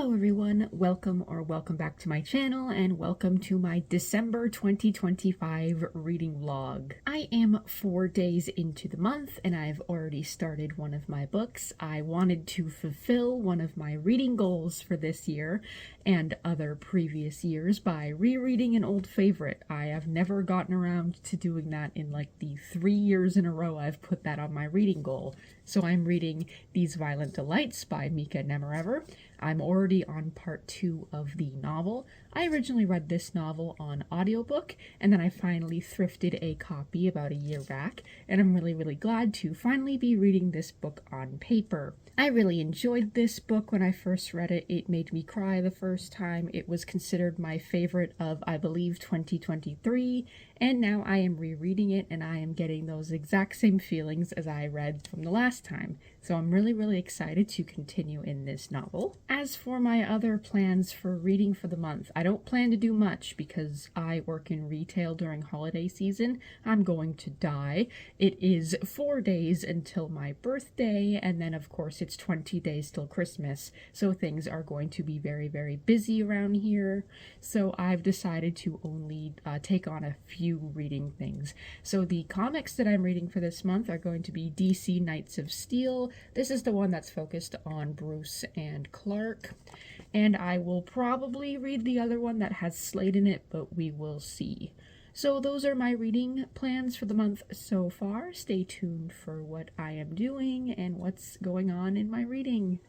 Hello everyone, welcome back to my channel and welcome to my December 2025 reading vlog. I am 4 days into the month and I've already started one of my books. I wanted to fulfill one of my reading goals for this year and other previous years by rereading an old favorite. I have never gotten around to doing that in like the 3 years in a row I've put that on my reading goal. So I'm reading These Violent Delights by Micah Nemerever. I'm already on part 2 of the novel. I originally read this novel on audiobook, and then I finally thrifted a copy about a year back, and I'm really glad to finally be reading this book on paper. I really enjoyed this book when I first read it. It made me cry the first time. It was considered my favorite of, I believe, 2023, and now I am rereading it and I am getting those exact same feelings as I read from the last time. So I'm really excited to continue in this novel. As for my other plans for reading for the month, I don't plan to do much because I work in retail during holiday season. I'm going to die. It is 4 days until my birthday, and then of course it's 20 days till Christmas, so things are going to be very busy around here. So I've decided to only take on a few reading things. So the comics that I'm reading for this month are going to be DC Knights of Steel. This is the one that's focused on Bruce and Clark, and I will probably read the other one that has Slade in it, but we will see. So those are my reading plans for the month so far. Stay tuned for what I am doing and what's going on in my reading.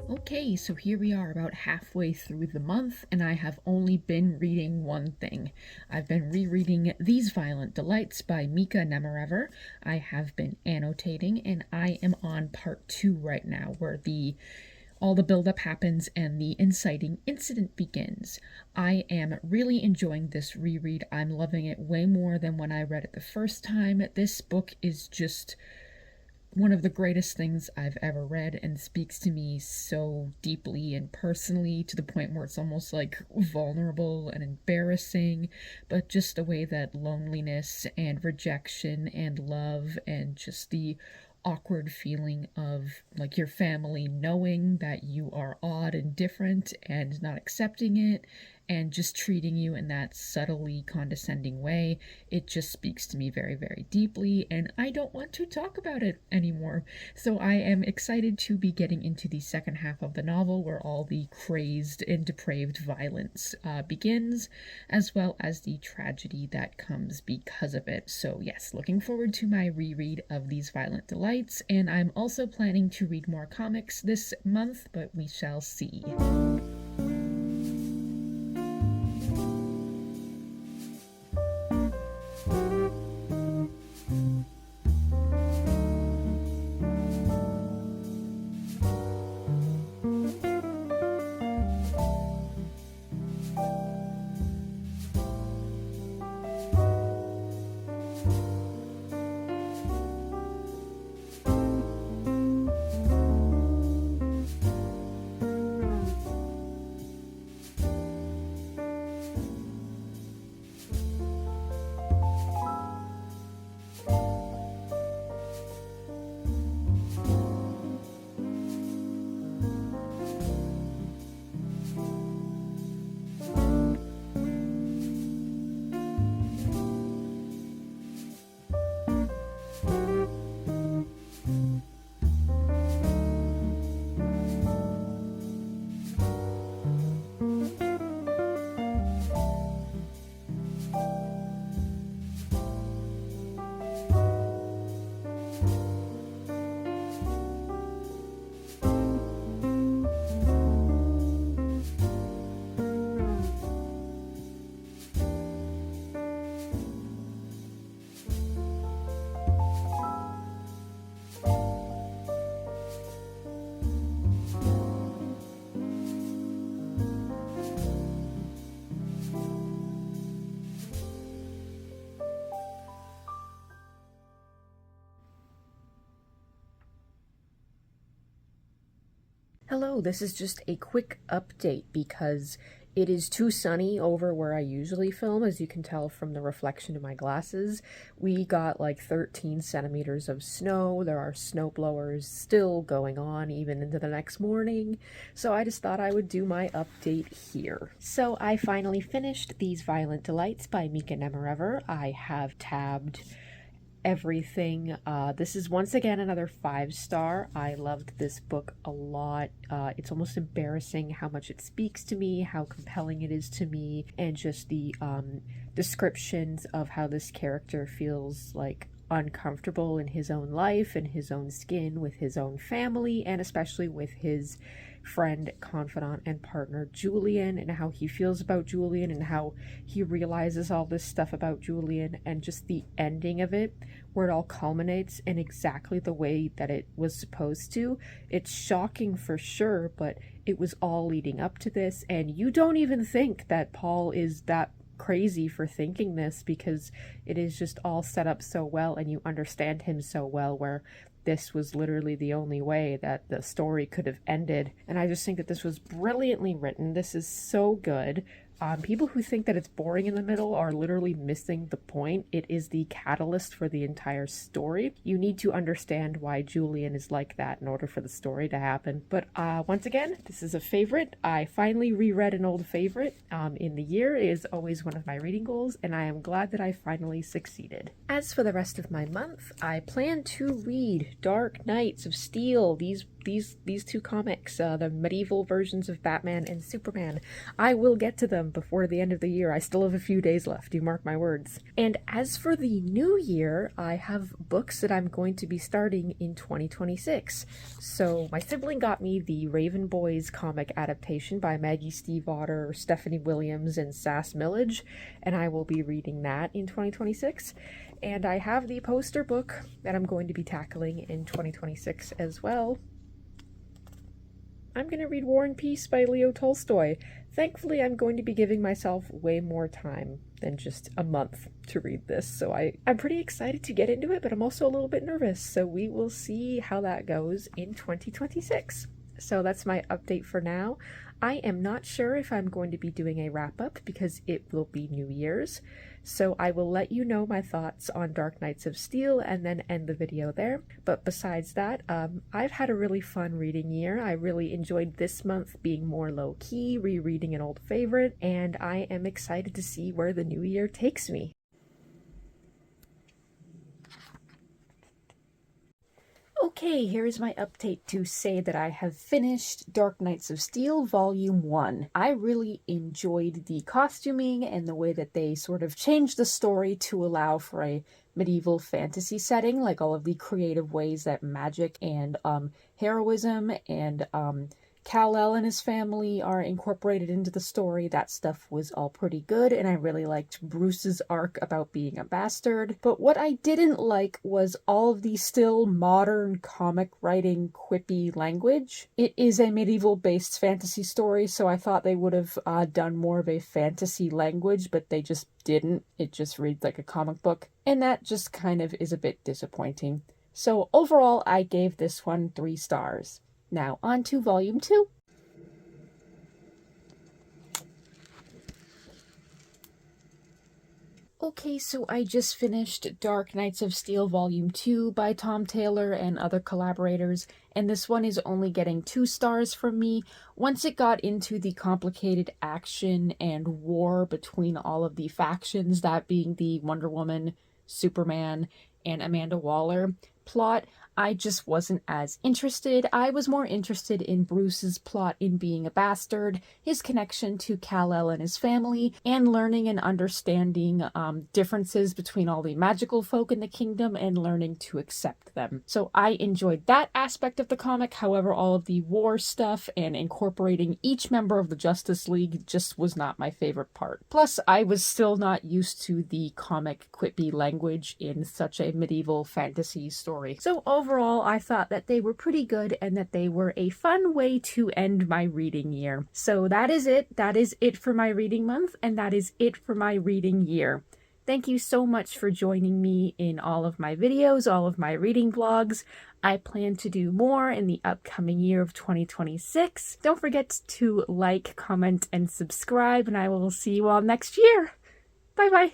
Okay, so here we are about halfway through the month, and I have only been reading one thing. I've been rereading These Violent Delights by Micah Nemerever. I have been annotating, and I am on part 2 right now, where all the buildup happens and the inciting incident begins. I am really enjoying this reread. I'm loving it way more than when I read it the first time. This book is just one of the greatest things I've ever read and speaks to me so deeply and personally, to the point where it's almost like vulnerable and embarrassing, but just the way that loneliness and rejection and love and just the awkward feeling of like your family knowing that you are odd and different and not accepting it, and just treating you in that subtly condescending way, it just speaks to me very, very deeply, and I don't want to talk about it anymore. So I am excited to be getting into the second half of the novel, where all the crazed and depraved violence begins, as well as the tragedy that comes because of it. So yes, looking forward to my reread of these violent delights, and I'm also planning to read more comics this month, but we shall see. Hello, this is just a quick update because it is too sunny over where I usually film, as you can tell from the reflection in my glasses. We got like 13 centimeters of snow. There are snow blowers still going on even into the next morning. So I just thought I would do my update here. So I finally finished These Violent Delights by Micah Nemerever. I have tabbed everything. This is once again another 5-star. I loved this book a lot. It's almost embarrassing how much it speaks to me, how compelling it is to me, and just the descriptions of how this character feels like uncomfortable in his own life, in his own skin, with his own family, and especially with his friend, confidant, and partner Julian, and how he feels about Julian, and how he realizes all this stuff about Julian, and just the ending of it, where it all culminates in exactly the way that it was supposed to. It's shocking for sure, but it was all leading up to this, and you don't even think that Paul is that crazy for thinking this, because it is just all set up so well, and you understand him so well, where this was literally the only way that the story could have ended. And I just think that this was brilliantly written. This is so good. People who think that it's boring in the middle are literally missing the point. It is the catalyst for the entire story. You need to understand why Julian is like that in order for the story to happen. But once again, this is a favorite. I finally reread an old favorite in the year. It is always one of my reading goals, and I am glad that I finally succeeded. As for the rest of my month, I plan to read Dark Knights of Steel, these two comics, the medieval versions of Batman and Superman. I will get to them before the end of the year. I still have a few days left, you mark my words. And as for the new year, I have books that I'm going to be starting in 2026. So my sibling got me the Raven Boys comic adaptation by Maggie Stiefvater, Stephanie Williams, and Sass Millage, and I will be reading that in 2026. And I have the poster book that I'm going to be tackling in 2026 as well. I'm going to read War and Peace by Leo Tolstoy. Thankfully, I'm going to be giving myself way more time than just a month to read this, so I'm pretty excited to get into it, but I'm also a little bit nervous, so we will see how that goes in 2026. So that's my update for now. I am not sure if I'm going to be doing a wrap-up because it will be New Year's. So I will let you know my thoughts on Dark Knights of Steel and then end the video there. But besides that, I've had a really fun reading year. I really enjoyed this month being more low-key, rereading an old favorite, and I am excited to see where the new year takes me. Okay, here's my update to say that I have finished Dark Knights of Steel Volume 1. I really enjoyed the costuming and the way that they sort of changed the story to allow for a medieval fantasy setting, like all of the creative ways that magic and heroism and Kal-El and his family are incorporated into the story. That stuff was all pretty good, and I really liked Bruce's arc about being a bastard. But what I didn't like was all of the still modern comic writing quippy language. It is a medieval-based fantasy story, so I thought they would have done more of a fantasy language, but they just didn't. It just reads like a comic book, and that just kind of is a bit disappointing. So overall, I gave this one 3 stars. Now, on to Volume 2. Okay, so I just finished Dark Knights of Steel Volume 2 by Tom Taylor and other collaborators, and this one is only getting 2 stars from me. Once it got into the complicated action and war between all of the factions, that being the Wonder Woman, Superman, and Amanda Waller plot, I just wasn't as interested. I was more interested in Bruce's plot in being a bastard, his connection to Kal-El and his family, and learning and understanding differences between all the magical folk in the kingdom and learning to accept them. So I enjoyed that aspect of the comic. However, all of the war stuff and incorporating each member of the Justice League just was not my favorite part. Plus, I was still not used to the comic quippy language in such a medieval fantasy story. So overall, I thought that they were pretty good and that they were a fun way to end my reading year. So that is it. That is it for my reading month, and that is it for my reading year. Thank you so much for joining me in all of my videos, all of my reading vlogs. I plan to do more in the upcoming year of 2026. Don't forget to like, comment, and subscribe, and I will see you all next year. Bye-bye.